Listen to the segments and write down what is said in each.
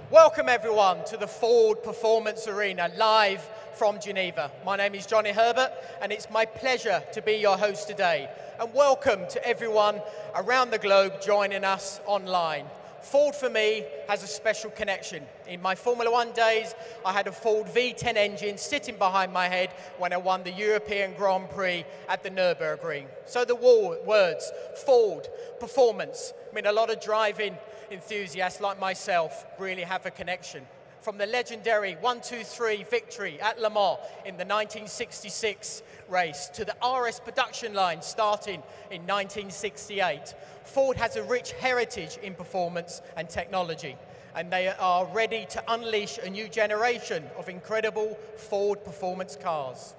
Welcome everyone to the Ford Performance Arena, live from Geneva. My name is Johnny Herbert, and it's my pleasure to be your host today. And welcome to everyone around the globe joining us online. Ford for me has a special connection. In my Formula One days, I had a Ford V10 engine sitting behind my head when I won the European Grand Prix at the Nürburgring. So the words, Ford, performance, mean a lot of driving enthusiasts like myself really have a connection. From the legendary 1-2-3 victory at Le Mans in the 1966 race to the RS production line starting in 1968, Ford has a rich heritage in performance and technology, and they are ready to unleash a new generation of incredible Ford performance cars.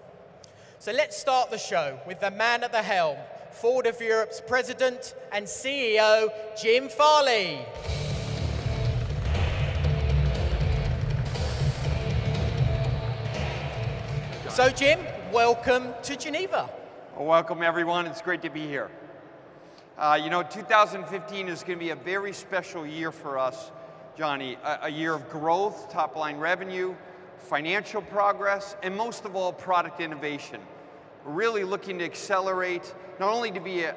So let's start the show with the man at the helm, Ford of Europe's President and CEO, Jim Farley. So Jim, welcome to Geneva. Well, welcome everyone, it's great to be here. You know, 2015 is going to be a very special year for us, Johnny. A year of growth, top line revenue, financial progress, and most of all, product innovation. We're really looking to accelerate, not only to be a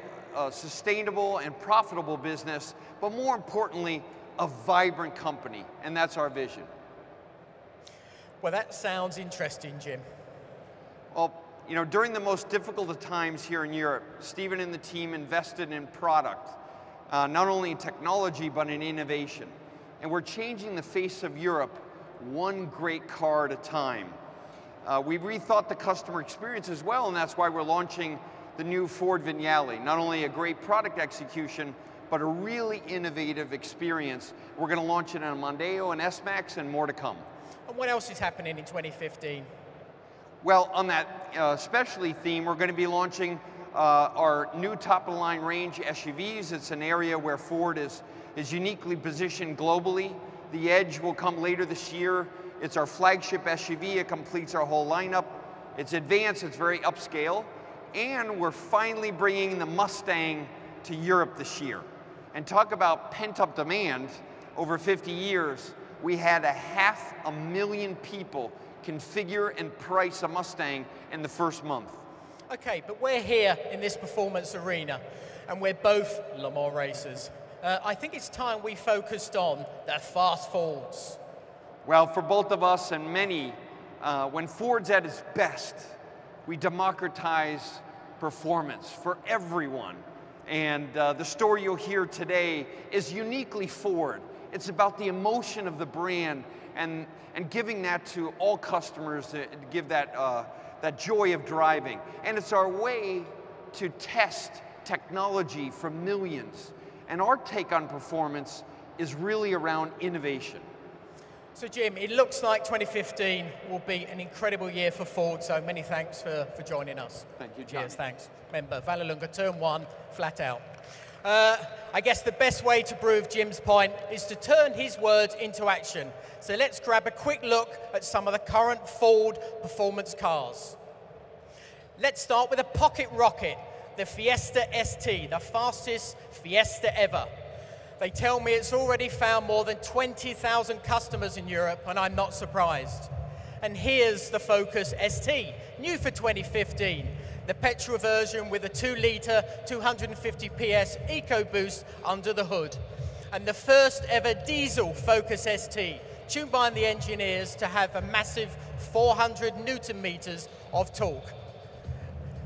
sustainable and profitable business, but more importantly, a vibrant company, and that's our vision. Well, that sounds interesting, Jim. Well, you know, during the most difficult of times here in Europe, Stephen and the team invested in product, not only in technology, but in innovation. And we're changing the face of Europe one great car at a time. We rethought the customer experience as well, and that's why we're launching the new Ford Vignale. Not only a great product execution, but a really innovative experience. We're going to launch it on a Mondeo and S-Max and more to come. And what else is happening in 2015? Well, on that specialty theme, we're going to be launching our new top-of-the-line range SUVs. It's an area where Ford is uniquely positioned globally. The Edge will come later this year. It's our flagship SUV. It completes our whole lineup. It's advanced, it's very upscale. And we're finally bringing the Mustang to Europe this year. And talk about pent-up demand. Over 50 years, we had 500,000 people configure and price a Mustang in the first month. Okay, but we're here in this performance arena, and we're both Le Mans racers. I think it's time we focused on the fast Fords. Well, for both of us and many, when Ford's at its best, we democratize performance for everyone. And the story you'll hear today is uniquely Ford. It's about the emotion of the brand and giving that to all customers to give that, that joy of driving. And it's our way to test technology for millions. And our take on performance is really around innovation. So Jim, it looks like 2015 will be an incredible year for Ford, so many thanks for joining us. Thank you, John. Cheers, thanks. Remember, Vallelunga, turn 1, flat out. I guess the best way to prove Jim's point is to turn his words into action. So let's grab a quick look at some of the current Ford performance cars. Let's start with a pocket rocket, the Fiesta ST, the fastest Fiesta ever. They tell me it's already found more than 20,000 customers in Europe, and I'm not surprised. And here's the Focus ST, new for 2015. The petrol version with a 2-litre, 250 PS EcoBoost under the hood. And the first ever diesel Focus ST, tuned by the engineers to have a massive 400 Newton meters of torque.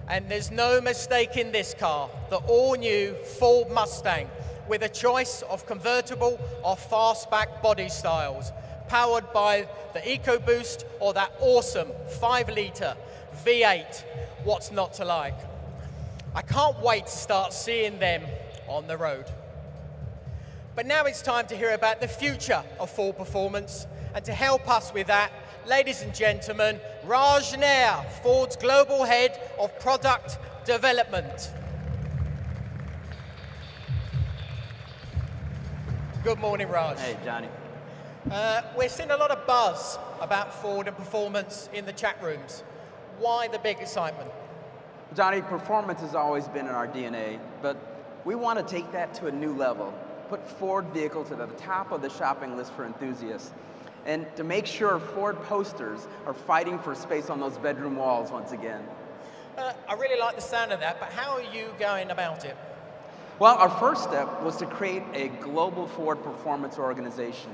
And there's no mistake in this car, the all-new Ford Mustang, with a choice of convertible or fastback body styles, powered by the EcoBoost or that awesome 5-litre V8. What's not to like? I can't wait to start seeing them on the road. But now it's time to hear about the future of Ford performance. And to help us with that, ladies and gentlemen, Raj Nair, Ford's Global Head of Product Development. Good morning, Raj. Hey, Johnny. We're seeing a lot of buzz about Ford and performance in the chat rooms. Why the big excitement? Johnny, performance has always been in our DNA, but we want to take that to a new level. Put Ford vehicles at the top of the shopping list for enthusiasts. And to make sure Ford posters are fighting for space on those bedroom walls once again. I really like the sound of that, but how are you going about it? Well, our first step was to create a global Ford performance organization.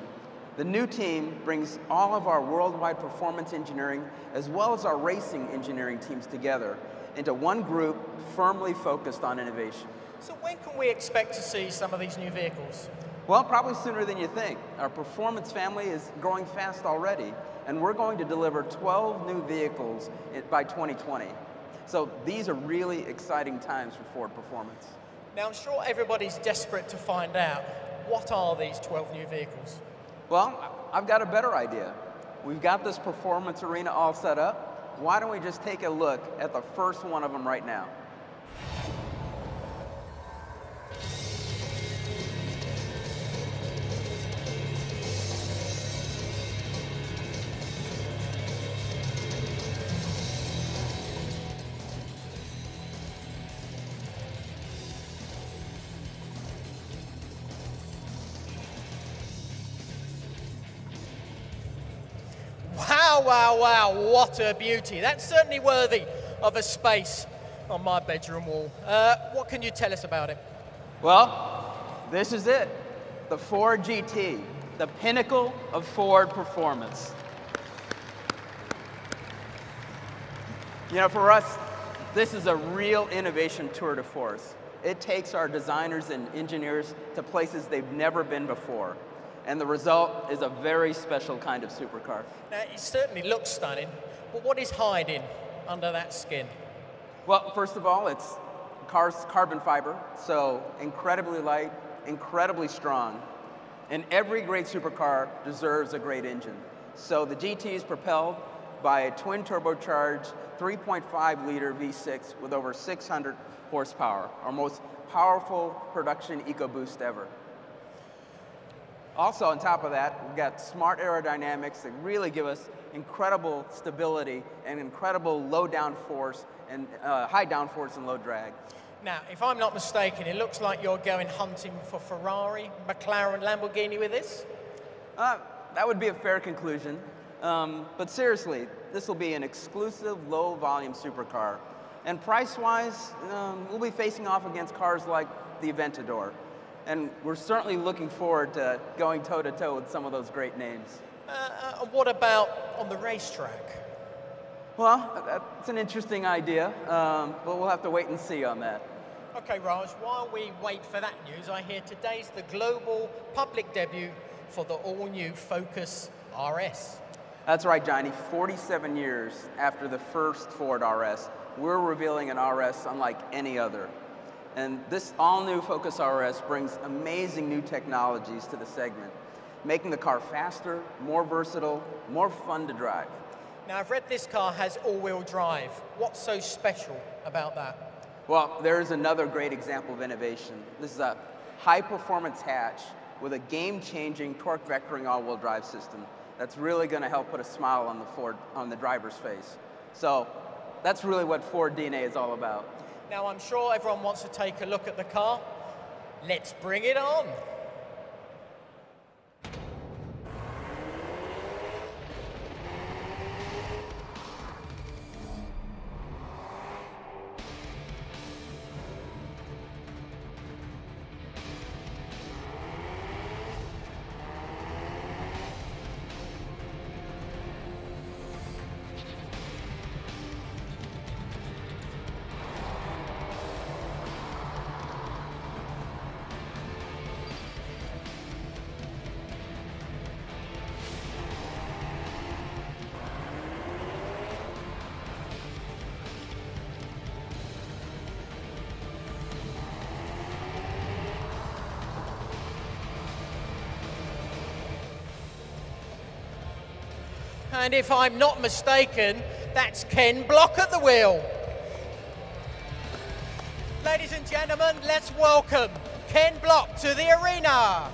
The new team brings all of our worldwide performance engineering as well as our racing engineering teams together into one group firmly focused on innovation. So when can we expect to see some of these new vehicles? Well, probably sooner than you think. Our performance family is growing fast already, and we're going to deliver 12 new vehicles by 2020. So these are really exciting times for Ford performance. Now, I'm sure everybody's desperate to find out, what are these 12 new vehicles? Well, I've got a better idea. We've got this performance arena all set up. Why don't we just take a look at the first one of them right now? Wow, wow, wow, what a beauty. That's certainly worthy of a space on my bedroom wall. What can you tell us about it? Well, this is it. The Ford GT, the pinnacle of Ford performance. You know, for us, this is a real innovation tour de force. It takes our designers and engineers to places they've never been before. And the result is a very special kind of supercar. Now, it certainly looks stunning, but what is hiding under that skin? Well, first of all, it's carbon fiber, so incredibly light, incredibly strong. And every great supercar deserves a great engine. So the GT is propelled by a twin turbocharged 3.5-liter V6 with over 600 horsepower, our most powerful production EcoBoost ever. Also, on top of that, we've got smart aerodynamics that really give us incredible stability and incredible low downforce and high downforce and low drag. Now, if I'm not mistaken, it looks like you're going hunting for Ferrari, McLaren, Lamborghini with this? That would be a fair conclusion. But seriously, this will be an exclusive low-volume supercar. And price-wise, we'll be facing off against cars like the Aventador. And we're certainly looking forward to going toe-to-toe with some of those great names. What about on the racetrack? Well, that's an interesting idea, but we'll have to wait and see on that. Okay, Raj, while we wait for that news, I hear today's the global public debut for the all-new Focus RS. That's right, Johnny. 47 years after the first Ford RS, we're revealing an RS unlike any other. And this all-new Focus RS brings amazing new technologies to the segment, making the car faster, more versatile, more fun to drive. Now, I've read this car has all-wheel drive. What's so special about that? Well, there's another great example of innovation. This is a high-performance hatch with a game-changing torque vectoring all-wheel drive system that's really going to help put a smile on the driver's face. So that's really what Ford DNA is all about. Now, I'm sure everyone wants to take a look at the car. Let's bring it on. And if I'm not mistaken, that's Ken Block at the wheel. Ladies and gentlemen, let's welcome Ken Block to the arena.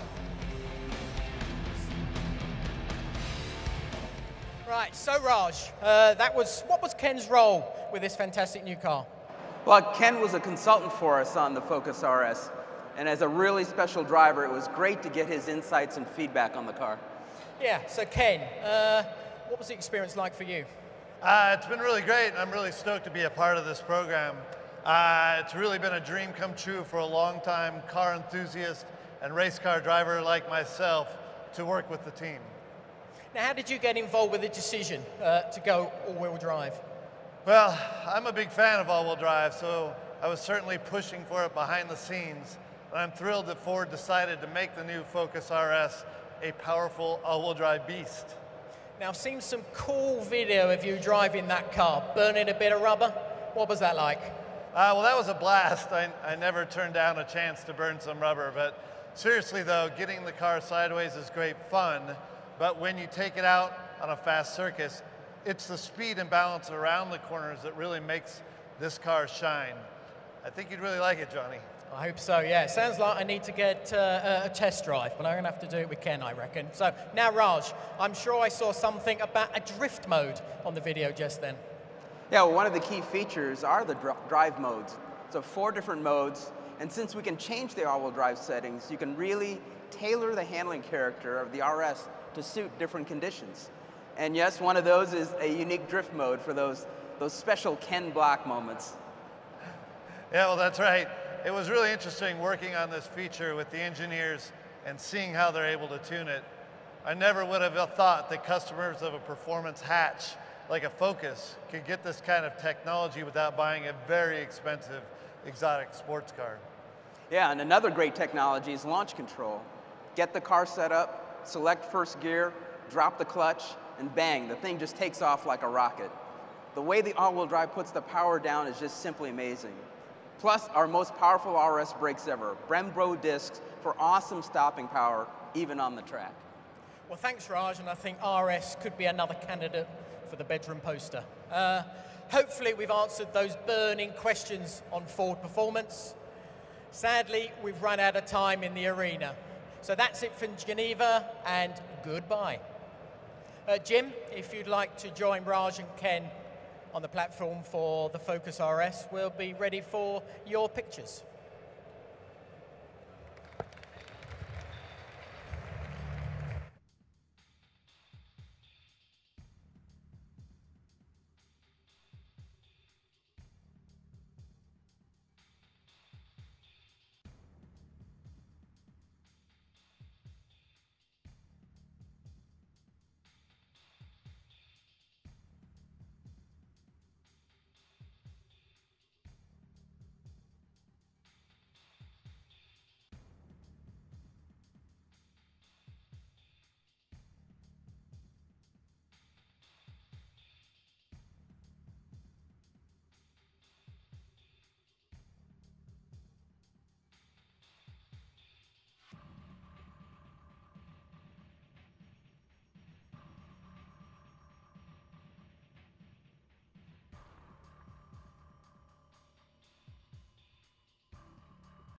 Right, so Raj, what was Ken's role with this fantastic new car? Well, Ken was a consultant for us on the Focus RS, and as a really special driver, it was great to get his insights and feedback on the car. Yeah, so Ken, what was the experience like for you? It's been really great. I'm really stoked to be a part of this program. It's really been a dream come true for a long time car enthusiast and race car driver like myself to work with the team. Now, how did you get involved with the decision to go all-wheel drive? Well, I'm a big fan of all-wheel drive, so I was certainly pushing for it behind the scenes. And I'm thrilled that Ford decided to make the new Focus RS a powerful all-wheel drive beast. Now, I've seen some cool video of you driving that car, burning a bit of rubber. What was that like? Well, that was a blast. I never turned down a chance to burn some rubber, but seriously though, getting the car sideways is great fun. But when you take it out on a fast circuit, it's the speed and balance around the corners that really makes this car shine. I think you'd really like it, Johnny. I hope so, yeah. It sounds like I need to get a test drive, but I'm going to have to do it with Ken, I reckon. So now, Raj, I'm sure I saw something about a drift mode on the video just then. Yeah, well, one of the key features are the drive modes. So 4 different modes, and since we can change the all-wheel drive settings, you can really tailor the handling character of the RS to suit different conditions. And yes, one of those is a unique drift mode for those special Ken Block moments. Yeah, well, that's right. It was really interesting working on this feature with the engineers and seeing how they're able to tune it. I never would have thought that customers of a performance hatch like a Focus could get this kind of technology without buying a very expensive exotic sports car. Yeah, and another great technology is launch control. Get the car set up, select first gear, drop the clutch, and bang, the thing just takes off like a rocket. The way the all-wheel drive puts the power down is just simply amazing. Plus, our most powerful RS brakes ever, Brembo discs for awesome stopping power, even on the track. Well, thanks, Raj, and I think RS could be another candidate for the bedroom poster. Hopefully, we've answered those burning questions on Ford performance. Sadly, we've run out of time in the arena. So that's it from Geneva, and goodbye. Jim, if you'd like to join Raj and Ken on the platform for the Focus RS, we'll be ready for your pictures.